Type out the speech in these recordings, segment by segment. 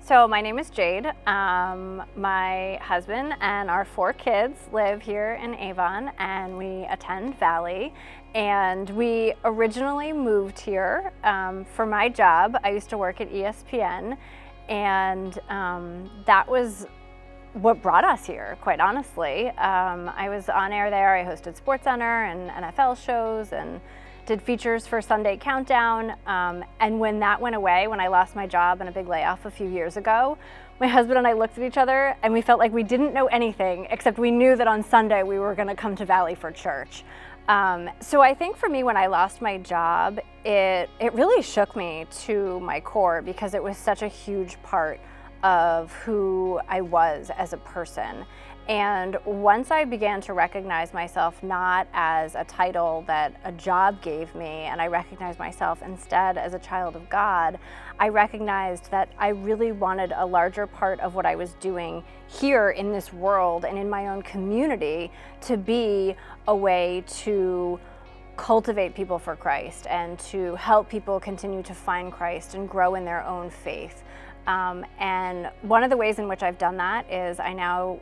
So my name is Jade. My husband and our 4 kids live here in Avon, and we attend Valley. And we originally moved here for my job. I used to work at ESPN, and that was what brought us here, quite honestly. I was on air there. I hosted SportsCenter and NFL shows and did features for Sunday Countdown. And when that went away, when I lost my job in a big layoff a few years ago, my husband and I looked at each other and we felt like we didn't know anything, except we knew that on Sunday we were gonna come to Valley for church. So I think for me, when I lost my job, it really shook me to my core, because it was such a huge part of who I was as a person. And once I began to recognize myself not as a title that a job gave me, and I recognized myself instead as a child of God, I recognized that I really wanted a larger part of what I was doing here in this world and in my own community to be a way to cultivate people for Christ and to help people continue to find Christ and grow in their own faith. And one of the ways in which I've done that is I now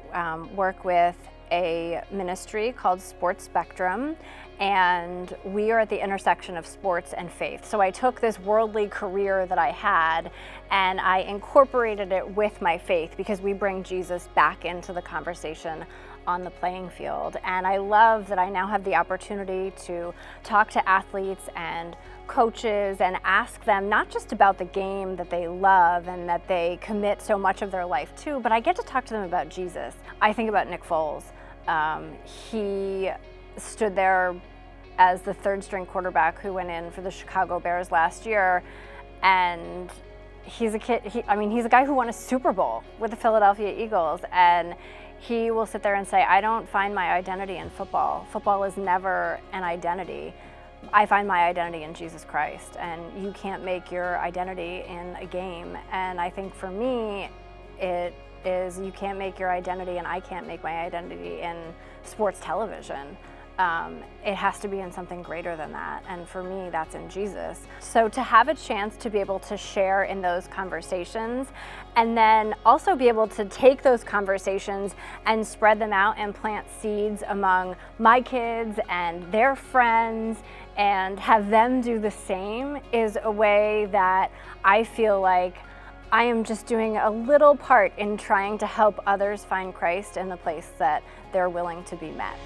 work with a ministry called Sports Spectrum, and we are at the intersection of sports and faith. So I took this worldly career that I had and I incorporated it with my faith, because we bring Jesus back into the conversation on the playing field. And I love that I now have the opportunity to talk to athletes and coaches and ask them not just about the game that they love and that they commit so much of their life to, but I get to talk to them about Jesus. I think about Nick Foles. He stood there as the 3rd string quarterback who went in for the Chicago Bears last year, and he's a kid. He's a guy who won a Super Bowl with the Philadelphia Eagles, and he will sit there and say, I don't find my identity in football. Football is never an identity. I find my identity in Jesus Christ, and you can't make your identity in a game. And I think for me, it is, you can't make your identity, and I can't make my identity in sports television. It has to be in something greater than that, and for me, that's in Jesus. So to have a chance to be able to share in those conversations, and then also be able to take those conversations and spread them out and plant seeds among my kids and their friends, and have them do the same, is a way that I feel like I am just doing a little part in trying to help others find Christ in the place that they're willing to be met.